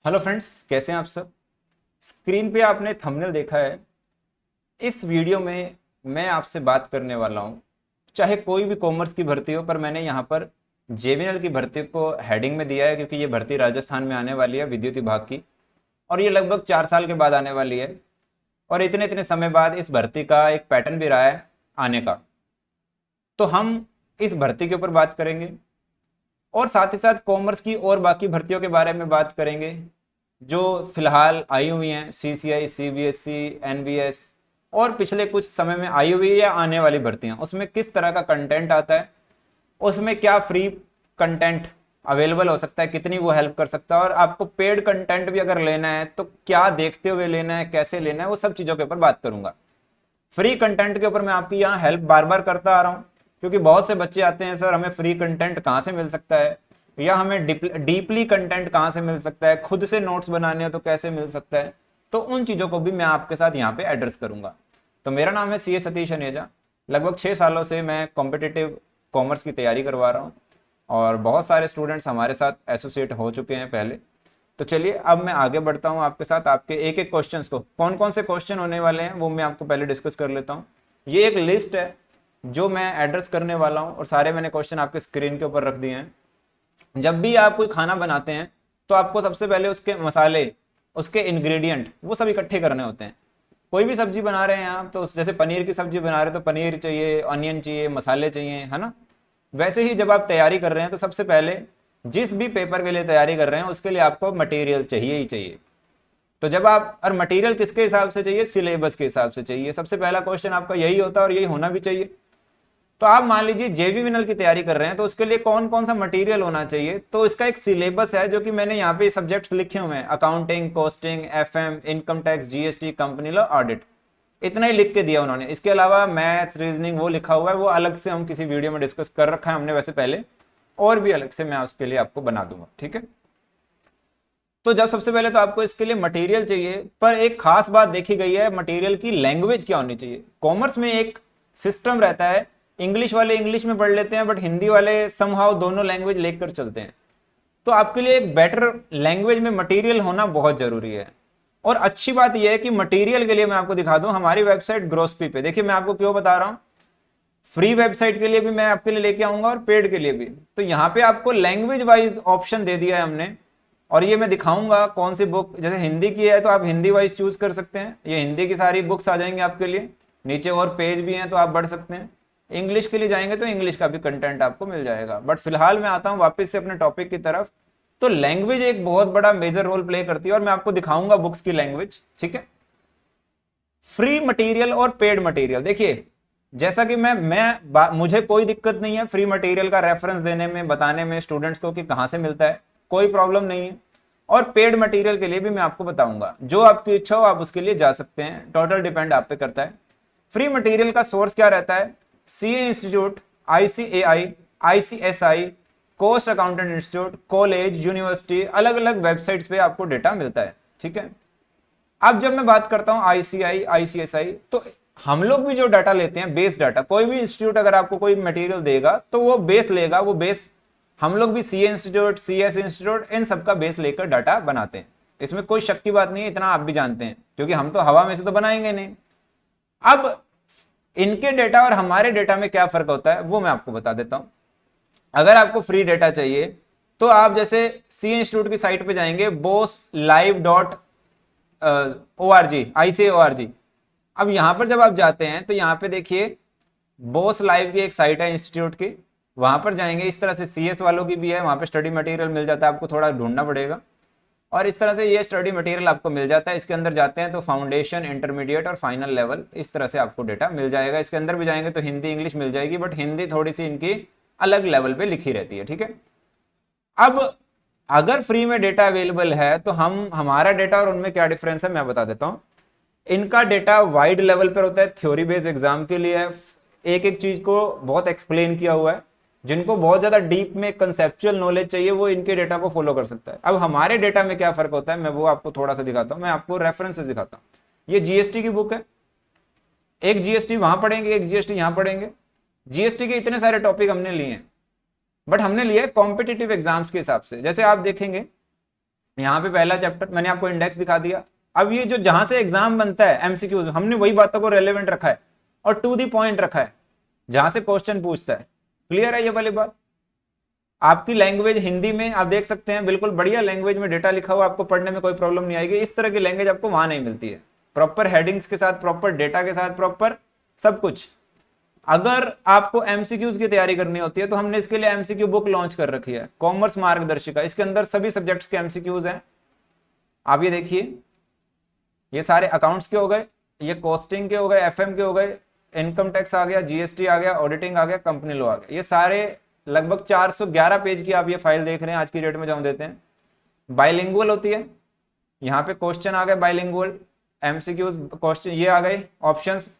Hello friends, कैसे हैं आप सब। स्क्रीन पे आपने थंबनेल देखा है। इस वीडियो में मैं आपसे बात करने वाला हूँ, चाहे कोई भी कॉमर्स की भर्ती हो, पर मैंने यहाँ पर जेवीएनएल की भर्ती को हेडिंग में दिया है क्योंकि ये भर्ती राजस्थान में आने वाली है विद्युत विभाग की, और ये लगभग 4 साल के बाद आने वाली है। और इतने इतने समय बाद इस भर्ती का एक पैटर्न भी रहा है आने का। तो हम इस भर्ती के ऊपर बात करेंगे और साथ ही साथ कॉमर्स की और बाकी भर्तियों के बारे में बात करेंगे जो फिलहाल आई हुई हैं, सीसीआई, सीबीएसई, एनवीएस, और पिछले कुछ समय में आई हुई या आने वाली भर्तियां, उसमें किस तरह का कंटेंट आता है, उसमें क्या फ्री कंटेंट अवेलेबल हो सकता है, कितनी वो हेल्प कर सकता है, और आपको पेड कंटेंट भी अगर लेना है तो क्या देखते हुए लेना है, कैसे लेना है, वो सब चीज़ों के ऊपर बात करूंगा। फ्री कंटेंट के ऊपर मैं आपकी यहाँ हेल्प बार बार करता आ रहा हूँ क्योंकि बहुत से बच्चे आते हैं, सर हमें फ्री कंटेंट कहाँ से मिल सकता है, या हमें डीपली कंटेंट कहाँ से मिल सकता है, खुद से नोट्स बनाने हो तो कैसे मिल सकता है। तो उन चीज़ों को भी मैं आपके साथ यहाँ पे एड्रेस करूंगा। तो मेरा नाम है सीए सतीश अनेजा। लगभग 6 सालों से मैं कॉम्पिटिटिव कॉमर्स की तैयारी करवा रहा हूँ और बहुत सारे स्टूडेंट्स हमारे साथ एसोसिएट हो चुके हैं पहले। तो चलिए अब मैं आगे बढ़ता हूँ आपके साथ। आपके एक एक क्वेश्चंस को, कौन कौन से क्वेश्चन होने वाले हैं वो मैं आपको पहले डिस्कस कर लेता हूँ। ये एक लिस्ट है जो मैं एड्रेस करने वाला हूँ और सारे मैंने क्वेश्चन आपके स्क्रीन के ऊपर रख दिए हैं। जब भी आप कोई खाना बनाते हैं तो आपको सबसे पहले उसके मसाले, उसके इंग्रेडिएंट, वो सब इकट्ठे करने होते हैं। कोई भी सब्जी बना रहे हैं आप, तो जैसे पनीर की सब्जी बना रहे हैं तो पनीर चाहिए, अनियन चाहिए, मसाले चाहिए, है ना। वैसे ही जब आप तैयारी कर रहे हैं तो सबसे पहले जिस भी पेपर के लिए तैयारी कर रहे हैं उसके लिए आपको मटेरियल चाहिए ही चाहिए। तो जब आप, और मटेरियल किसके हिसाब से चाहिए, सिलेबस के हिसाब से चाहिए। सबसे पहला क्वेश्चन आपका यही होता है और यही होना भी चाहिए। तो आप मान लीजिए जेवीएनएल की तैयारी कर रहे हैं तो उसके लिए कौन कौन सा मटेरियल होना चाहिए, तो इसका एक सिलेबस है जो कि मैंने यहाँ पे सब्जेक्ट्स लिखे हुए हैं, accounting, costing, FM, income tax, GST, company law, audit. इतना ही लिख के दिया उन्होंने। इसके अलावा मैथ, रीजनिंग वो लिखा हुआ है, वो अलग से हम किसी वीडियो में डिस्कस कर रखा है हमने वैसे पहले, और भी अलग से मैं उसके लिए आपको बना दूंगा, ठीक है। तो जब सबसे पहले तो आपको इसके लिए मटेरियल चाहिए, पर एक खास बात देखी गई है, मटेरियल की लैंग्वेज क्या होनी चाहिए। कॉमर्स में एक सिस्टम रहता है, इंग्लिश वाले इंग्लिश में पढ़ लेते हैं बट हिंदी वाले समहाउ दोनों लैंग्वेज लेकर चलते हैं। तो आपके लिए बेटर लैंग्वेज में मटेरियल होना बहुत जरूरी है। और अच्छी बात यह है कि मटेरियल के लिए मैं आपको दिखा दूं, हमारी वेबसाइट ग्रोसपी पे देखिए, मैं आपको क्यों बता रहा हूं। फ्री वेबसाइट के लिए भी मैं आपके लिए लेके आऊंगा और पेड के लिए भी। तो यहाँ पे आपको लैंग्वेज वाइज ऑप्शन दे दिया है हमने, और ये मैं दिखाऊंगा कौन सी बुक, जैसे हिंदी की है तो आप हिंदी वाइज चूज कर सकते हैं, ये हिंदी की सारी बुक्स आ जाएंगी आपके लिए, नीचे और पेज भी हैं तो आप बढ़ सकते हैं। इंग्लिश के लिए जाएंगे तो इंग्लिश का भी कंटेंट आपको मिल जाएगा। बट फिलहाल मैं आता हूँ वापस से अपने टॉपिक की तरफ। तो लैंग्वेज एक बहुत बड़ा मेजर रोल प्ले करती है और मैं आपको दिखाऊंगा बुक्स की लैंग्वेज, ठीक है। फ्री मटेरियल और पेड मटेरियल, देखिए जैसा कि मुझे कोई दिक्कत नहीं है फ्री मटेरियल का रेफरेंस देने में, बताने में स्टूडेंट्स को कि कहां से मिलता है, कोई प्रॉब्लम नहीं है। और पेड मटेरियल के लिए भी मैं आपको बताऊंगा, जो आपकी इच्छा हो आप उसके लिए जा सकते हैं, टोटल डिपेंड आप पे करता है। फ्री मटेरियल का सोर्स क्या रहता है, CA institute, ICAI, ICSI, cost accountant institute, college, university, अलग अलग वेबसाइट्स पे आपको डेटा मिलता है, ठीक है। अब जब मैं बात करता हूं आईसीआई, आईसीएसआई, तो हम लोग भी जो डाटा लेते हैं बेस डाटा, कोई भी इंस्टीट्यूट अगर आपको कोई मटेरियल देगा तो वो बेस लेगा, वो बेस हम लोग भी सीए इंस्टीट्यूट, सीएस इंस्टीट्यूट, इन सबका बेस लेकर डाटा बनाते हैं। इसमें कोई शक की बात नहीं है, इतना आप भी जानते हैं, क्योंकि हम तो हवा में से तो बनाएंगे नहीं। अब इनके डेटा और हमारे डेटा में क्या फर्क होता है वो मैं आपको बता देता हूं। अगर आपको फ्री डेटा चाहिए तो आप जैसे सी इंस्टीट्यूट की साइट पे जाएंगे, boslive.org, ICORG। अब यहां पर जब आप जाते हैं तो यहां पे देखिए बोस लाइव की एक साइट है इंस्टीट्यूट की, वहां पर जाएंगे। इस तरह से सीएस वालों की भी है, वहां पे स्टडी मटेरियल मिल जाता है, आपको थोड़ा ढूंढना पड़ेगा। और इस तरह से ये स्टडी मटेरियल आपको मिल जाता है। इसके अंदर जाते हैं तो फाउंडेशन, इंटरमीडिएट और फाइनल लेवल, इस तरह से आपको डेटा मिल जाएगा। इसके अंदर भी जाएंगे तो हिंदी इंग्लिश मिल जाएगी, बट हिंदी थोड़ी सी इनकी अलग लेवल पे लिखी रहती है, ठीक है। अब अगर फ्री में डेटा अवेलेबल है तो हमारा डेटा और उनमें क्या डिफरेंस है मैं बता देता हूं। इनका डेटा वाइड लेवल पर होता है, थ्योरी बेस्ड एग्जाम के लिए है, एक एक चीज को बहुत एक्सप्लेन किया हुआ है। जिनको बहुत ज्यादा डीप में कंसेप्चुअल नॉलेज चाहिए वो इनके डेटा को फॉलो कर सकता है। अब हमारे डेटा में क्या फर्क होता है मैं वो आपको थोड़ा सा दिखाता हूं, मैं आपको रेफरेंसेस दिखाता हूं। ये जीएसटी की बुक है, एक जीएसटी वहां पढ़ेंगे, एक जीएसटी यहां पढ़ेंगे। जीएसटी के इतने सारे टॉपिक हमने लिए हैं, बट हमने लिए कॉम्पिटिटिव एग्जाम्स के हिसाब से। जैसे आप देखेंगे यहाँ पे पहला चैप्टर मैंने आपको इंडेक्स दिखा दिया। अब ये जो जहां से एग्जाम बनता है एमसीक्यूज, हमने वही बातों को रेलेवेंट रखा है और टू दी पॉइंट रखा है, जहां से क्वेश्चन पूछता है। क्लियर है ये वाली बात? आपकी लैंग्वेज हिंदी में आप देख सकते हैं, बिल्कुल बढ़िया लैंग्वेज में डेटा लिखा हुआ, आपको पढ़ने में कोई प्रॉब्लम नहीं आएगी। इस तरह की लैंग्वेज आपको वहां नहीं मिलती है, प्रॉपर हेडिंग्स के साथ, प्रॉपर डेटा के साथ, प्रॉपर सब कुछ। अगर आपको एमसीक्यूज की तैयारी करनी होती है तो हमने इसके लिए एमसीक्यू बुक लॉन्च कर रखी है, कॉमर्स मार्गदर्शिका। इसके अंदर सभी सब्जेक्ट्स के एमसीक्यूज हैं। आप ये देखिए, ये सारे अकाउंट्स के हो गए, ये कॉस्टिंग के हो गए, एफएम के हो गए, इनकम टैक्स आ गया, जीएसटी आ गया, ऑडिटिंग आ गया, कंपनी लॉ आ गया। ये सारे लगभग 411 पेज की आप ये फाइल देख रहे हैं आज की डेट में, जो हम देते हैं बाइलिंगुअल होती है। यहाँ पे क्वेश्चन आ गए बाइलिंगुअल, एमसीक्यूज क्वेश्चन ये आ गए, ऑप्शंस,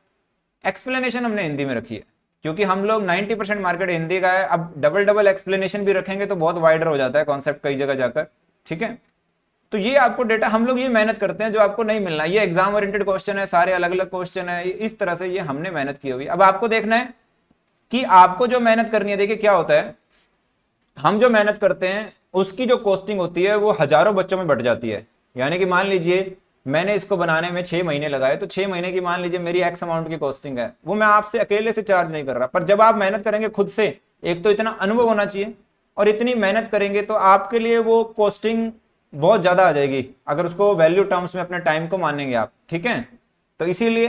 एक्सप्लेनेशन हमने हिंदी में रखी है क्योंकि हम लोग 90% मार्केट हिंदी का है। अब डबल डबल एक्सप्लेनेशन भी रखेंगे तो बहुत वाइडर हो जाता है कॉन्सेप्ट कई जगह जाकर, ठीक है। तो ये आपको डेटा, हम लोग ये मेहनत करते हैं जो आपको नहीं मिलना। ये एग्जाम ओरिएंटेड क्वेश्चन है, सारे अलग अलग क्वेश्चन है, इस तरह से ये हमने मेहनत की हुई। अब आपको देखना है कि आपको जो मेहनत करनी है। देखिए क्या होता है, हम जो मेहनत करते हैं उसकी जो कॉस्टिंग होती है वो हजारों बच्चों में बट जाती है। यानी कि मान लीजिए मैंने इसको बनाने में 6 महीने लगाए, तो 6 महीने की मान लीजिए मेरी एक्स अमाउंट की कॉस्टिंग है, वो मैं आपसे अकेले से चार्ज नहीं कर रहा। पर जब आप मेहनत करेंगे खुद से, एक तो इतना अनुभव होना चाहिए और इतनी मेहनत करेंगे तो आपके लिए वो कॉस्टिंग बहुत ज्यादा आ जाएगी, अगर उसको वैल्यू टर्म्स में अपने टाइम को मानेंगे आप, ठीक है। तो इसीलिए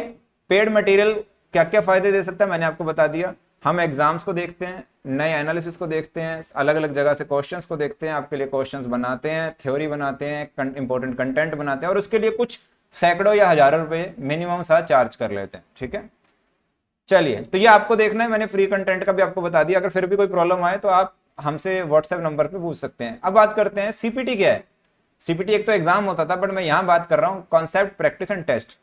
पेड मटेरियल क्या क्या फायदे दे सकता है मैंने आपको बता दिया। हम एग्जाम्स को देखते हैं, नए एनालिसिस को देखते हैं, अलग अलग जगह से क्वेश्चंस को देखते हैं, आपके लिए क्वेश्चंस बनाते हैं, थ्योरी बनाते हैं, इंपॉर्टेंट कंटेंट बनाते हैं और उसके लिए कुछ सैकड़ों या हजारों रुपए मिनिमम सा चार्ज कर लेते हैं, ठीक है। चलिए, तो ये आपको देखना है, मैंने फ्री कंटेंट का भी आपको बता दिया। अगर फिर भी कोई प्रॉब्लम आए तो आप हमसे व्हाट्सएप नंबर पे पूछ सकते हैं। अब बात करते हैं सीपीटी क्या है। सीपीटी एक तो एग्जाम होता था, बट मैं यहां बात कर रहा हूं concept, practice and test.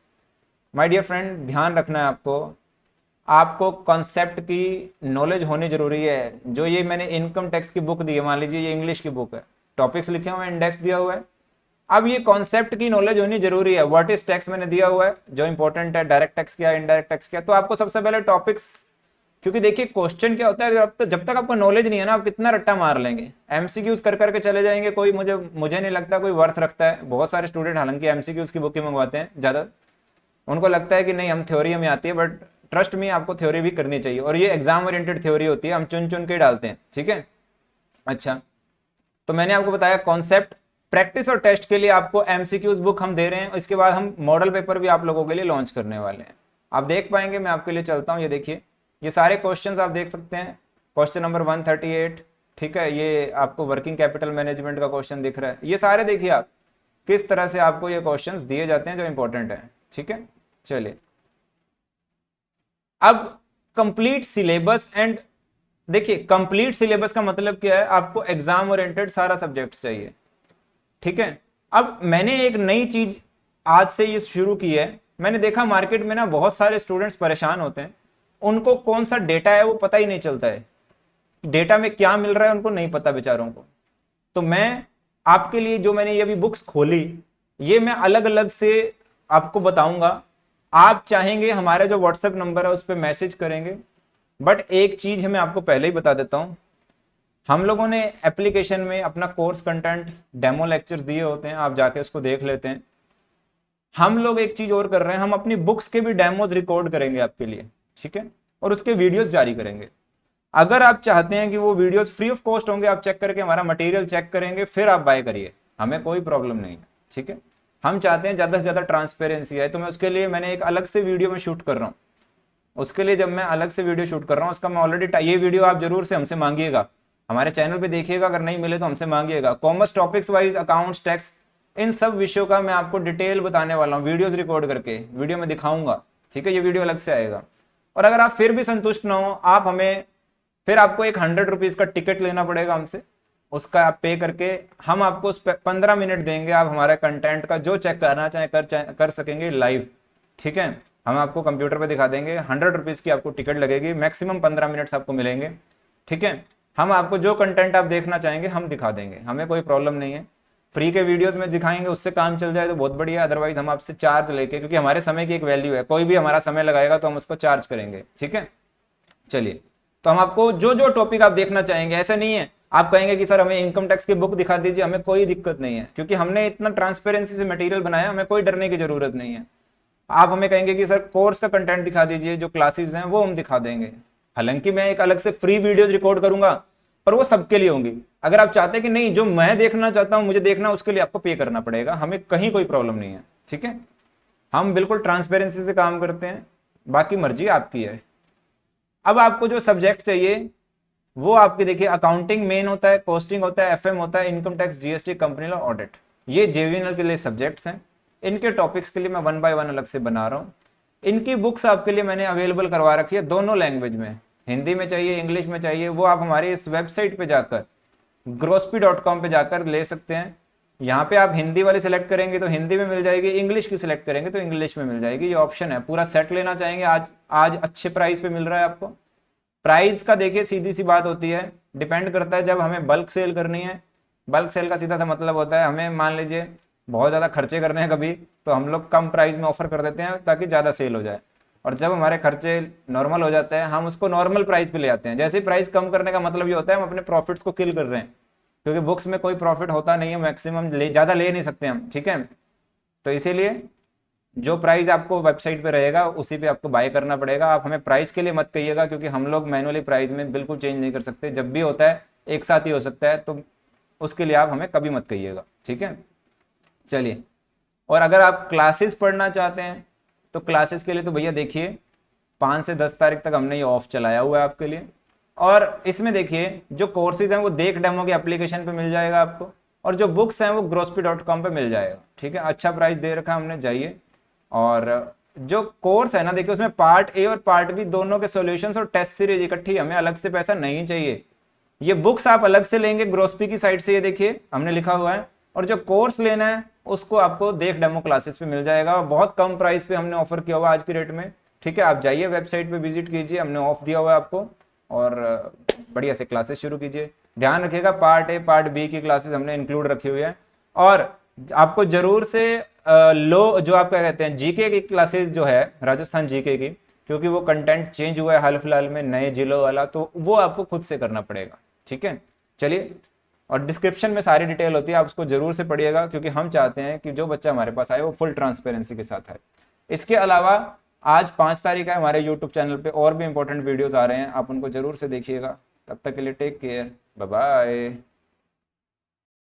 My dear friend, ध्यान रखना है आपको कॉन्सेप्ट की नॉलेज होनी जरूरी है। जो ये मैंने इनकम टैक्स की बुक दी है, मान लीजिए ये इंग्लिश की बुक है, टॉपिक्स लिखे हुए हैं, इंडेक्स दिया हुआ है। अब ये कॉन्सेप्ट की नॉलेज होनी जरूरी है। व्हाट इज टैक्स मैंने दिया हुआ है, जो इंपॉर्टेंट है, डायरेक्ट टैक्स क्या, इनडायरेक्ट टैक्स क्या। तो आपको सबसे पहले टॉपिक्स, क्योंकि देखिए क्वेश्चन क्या होता है, जब तक आपको नॉलेज नहीं है ना, आप कितना रट्टा मार लेंगे, एमसीक्यूज कर करके चले जाएंगे। कोई मुझे नहीं लगता कोई वर्थ रखता है। बहुत सारे स्टूडेंट हालांकि एमसीक्यूज की बुक ही मंगवाते हैं ज्यादा, उनको लगता है कि नहीं हम थ्योरी हमें आती है, बट ट्रस्ट में आपको थ्योरी भी करनी चाहिए। और ये एग्जाम ओरिएंटेड थ्योरी होती है, हम चुन चुन के डालते हैं, ठीक है। अच्छा, तो मैंने आपको बताया कॉन्सेप्ट, प्रैक्टिस और टेस्ट के लिए आपको एमसीक्यूज बुक हम दे रहे हैं। इसके बाद हम मॉडल पेपर भी आप लोगों के लिए लॉन्च करने वाले हैं, आप देख पाएंगे। मैं आपके लिए चलता हूं, ये देखिए, ये सारे क्वेश्चंस आप देख सकते हैं। क्वेश्चन नंबर 138, ठीक है, ये आपको वर्किंग कैपिटल मैनेजमेंट का क्वेश्चन दिख रहा है। ये सारे देखिए आप किस तरह से आपको ये क्वेश्चंस दिए जाते हैं जो इंपॉर्टेंट है, ठीक है। चलिए, अब कंप्लीट सिलेबस एंड, देखिए कंप्लीट सिलेबस का मतलब क्या है, आपको एग्जाम ओरिएंटेड सारा सब्जेक्ट चाहिए, ठीक है। अब मैंने एक नई चीज आज से ये शुरू की है। मैंने देखा मार्केट में ना बहुत सारे स्टूडेंट्स परेशान होते हैं, उनको कौन सा डेटा है वो पता ही नहीं चलता है, डेटा में क्या मिल रहा है उनको नहीं पता बेचारों को। तो मैं आपके लिए जो मैंने ये अभी बुक्स खोली, ये मैं अलग अलग से आपको बताऊंगा। आप चाहेंगे हमारा जो व्हाट्सएप नंबर है उस पर मैसेज करेंगे। बट एक चीज मैं आपको पहले ही बता देता हूं, हम लोगों ने एप्लीकेशन में अपना कोर्स कंटेंट, डेमो लेक्चर्स दिए होते हैं, आप जाके उसको देख लेते हैं। हम लोग एक चीज और कर रहे हैं, हम अपनी बुक्स के भी डेमोज रिकॉर्ड करेंगे आपके लिए, ठीक है, और उसके वीडियोस जारी करेंगे। अगर आप चाहते हैं कि वो वीडियोस फ्री ऑफ कॉस्ट होंगे, आप चेक करके हमारा मटेरियल चेक करेंगे फिर आप बाय करिए, हमें कोई प्रॉब्लम नहीं है, ठीक है। हम चाहते हैं ज्यादा से ज्यादा ट्रांसपेरेंसी है, तो मैं उसके लिए मैंने एक अलग से वीडियो में शूट कर रहा हूँ। उसके लिए जब मैं अलग से वीडियो शूट कर रहा हूँ, उसका मैं ऑलरेडी, ये वीडियो आप जरूर से हमसे मांगिएगा, हमारे चैनल पे देखिएगा, अगर नहीं मिले तो हमसे मांगिएगा। Commerce topics wise, accounts, tax, इन सब विषयों का मैं आपको डिटेल बताने वाला हूँ, वीडियोस रिकॉर्ड करके वीडियो में दिखाऊंगा, ठीक है। ये वीडियो अलग से आएगा। और अगर आप फिर भी संतुष्ट ना हो, आप हमें, फिर आपको एक 100 रुपीज का टिकट लेना पड़ेगा हमसे, उसका आप पे करके हम आपको 15 मिनट देंगे, आप हमारे कंटेंट का जो चेक करना चाहे कर सकेंगे लाइव, ठीक है। हम आपको कंप्यूटर पे दिखा देंगे, 100 रुपीज की आपको टिकट लगेगी, मैक्सिमम 15 मिनट्स आपको मिलेंगे, ठीक है। हम आपको जो कंटेंट आप देखना चाहेंगे हम दिखा देंगे, हमें कोई प्रॉब्लम नहीं है। फ्री के वीडियोस में दिखाएंगे, उससे काम चल जाए तो बहुत बढ़िया, अदरवाइज हम आपसे चार्ज लेके, क्योंकि हमारे समय की एक वैल्यू है, कोई भी हमारा समय लगाएगा तो हम उसको चार्ज करेंगे, ठीक है। चलिए, तो हम आपको जो जो टॉपिक आप देखना चाहेंगे, ऐसा नहीं है आप कहेंगे कि सर हमें इनकम टैक्स की बुक दिखा दीजिए, हमें कोई दिक्कत नहीं है, क्योंकि हमने इतना ट्रांसपेरेंसी से मटेरियल बनाया, हमें कोई डरने की जरूरत नहीं है। आप हमें कहेंगे कि सर कोर्स का कंटेंट दिखा दीजिए, जो क्लासेस हैं वो हम दिखा देंगे। हालांकि मैं एक अलग से फ्री वीडियोज रिकॉर्ड करूंगा, पर वो सबके लिए होंगी। अगर आप चाहते हैं कि नहीं, जो मैं देखना चाहता हूं मुझे देखना, उसके लिए आपको पे करना पड़ेगा, हमें कहीं कोई प्रॉब्लम नहीं है, ठीक है। हम बिल्कुल ट्रांसपेरेंसी से काम करते हैं, बाकी मर्जी आपकी है। अब आपको जो सब्जेक्ट चाहिए वो आपके देखिए, अकाउंटिंग मेन होता है, कॉस्टिंग होता है, एफएम होता है, income tax, GST, company law, audit, ये जेवीएनएल के लिए सब्जेक्ट्स हैं। इनके टॉपिक्स के लिए मैं 1 बाय 1 अलग से बना रहा हूँ। इनकी बुक्स आपके लिए मैंने अवेलेबल करवा रखी है दोनों लैंग्वेज में, हिंदी में चाहिए, इंग्लिश में चाहिए, वो आप हमारे इस वेबसाइट पे जाकर grospi.com पे जाकर ले सकते हैं। यहाँ पे आप हिंदी वाली सिलेक्ट करेंगे तो हिंदी में मिल जाएगी, इंग्लिश की सिलेक्ट करेंगे तो इंग्लिश में मिल जाएगी, ये ऑप्शन है। पूरा सेट लेना चाहेंगे आज अच्छे प्राइस पे मिल रहा है आपको। प्राइस का देखिए सीधी सी बात होती है, डिपेंड करता है, जब हमें बल्क सेल करनी है, बल्क सेल का सीधा सा मतलब होता है हमें मान लीजिए बहुत ज़्यादा खर्चे करने हैं कभी, तो हम लोग कम प्राइस में ऑफर कर देते हैं ताकि ज़्यादा सेल हो जाए। और जब हमारे खर्चे नॉर्मल हो जाते हैं हम उसको नॉर्मल प्राइस पे ले आते हैं। जैसे प्राइस कम करने का मतलब ये होता है हम अपने प्रॉफिट्स को किल कर रहे हैं, क्योंकि बुक्स में कोई प्रॉफिट होता नहीं है, मैक्सिमम ज़्यादा ले नहीं सकते हम, ठीक है। तो इसीलिए जो प्राइस आपको वेबसाइट पे रहेगा उसी पे आपको बाय करना पड़ेगा। आप हमें प्राइस के लिए मत कहिएगा, क्योंकि हम लोग मैनुअली प्राइस में बिल्कुल चेंज नहीं कर सकते, जब भी होता है एक साथ ही हो सकता है, तो उसके लिए आप हमें कभी मत कहिएगा, ठीक है। चलिए, और अगर आप क्लासेस पढ़ना चाहते हैं तो क्लासेस के लिए तो भैया देखिए 5 से 10 तारीख तक हमने ये ऑफ चलाया हुआ है आपके लिए। और इसमें देखिए जो कोर्सेज हैं वो देख डेमो की एप्लीकेशन पे मिल जाएगा आपको, और जो बुक्स हैं वो grospi.com पे मिल जाएगा, ठीक है। अच्छा प्राइस दे रखा है हमने, जाइए। और जो कोर्स है ना देखिए, उसमें पार्ट ए और पार्ट बी दोनों के सॉल्यूशंस और टेस्ट सीरीज इकट्ठी, हमें अलग से पैसा नहीं चाहिए। ये बुक्स आप अलग से लेंगे ग्रोस्पी की साइट से, ये देखिए हमने लिखा हुआ है, और जो कोर्स लेना है उसको आपको देख डेमो क्लासेस पे मिल जाएगा, और बहुत कम प्राइस पे हमने ऑफर किया हुआ आज की डेट में, ठीक है। आप जाइए वेबसाइट पे विजिट कीजिए, हमने ऑफ दिया हुआ है आपको, और बढ़िया से क्लासेस शुरू कीजिए। ध्यान रखिएगा पार्ट ए पार्ट बी की क्लासेस हमने इंक्लूड रखी हुई है। और आपको जरूर से लो जो आप क्या कहते हैं जीके की क्लासेस जो है राजस्थान जीके की, क्योंकि वो कंटेंट चेंज हुआ है हाल फिलहाल में नए जिलों वाला, तो वो आपको खुद से करना पड़ेगा, ठीक है। चलिए, और डिस्क्रिप्शन में सारी डिटेल होती है, आप उसको जरूर से पढ़िएगा, क्योंकि हम चाहते हैं कि जो बच्चा हमारे पास आए वो फुल ट्रांसपेरेंसी के साथ आए। इसके अलावा आज 5 तारीख है, हमारे यूट्यूब चैनल पे और भी इंपॉर्टेंट वीडियोस आ रहे हैं, आप उनको जरूर से देखिएगा। तब तक के लिए टेक केयर, बाय बाय।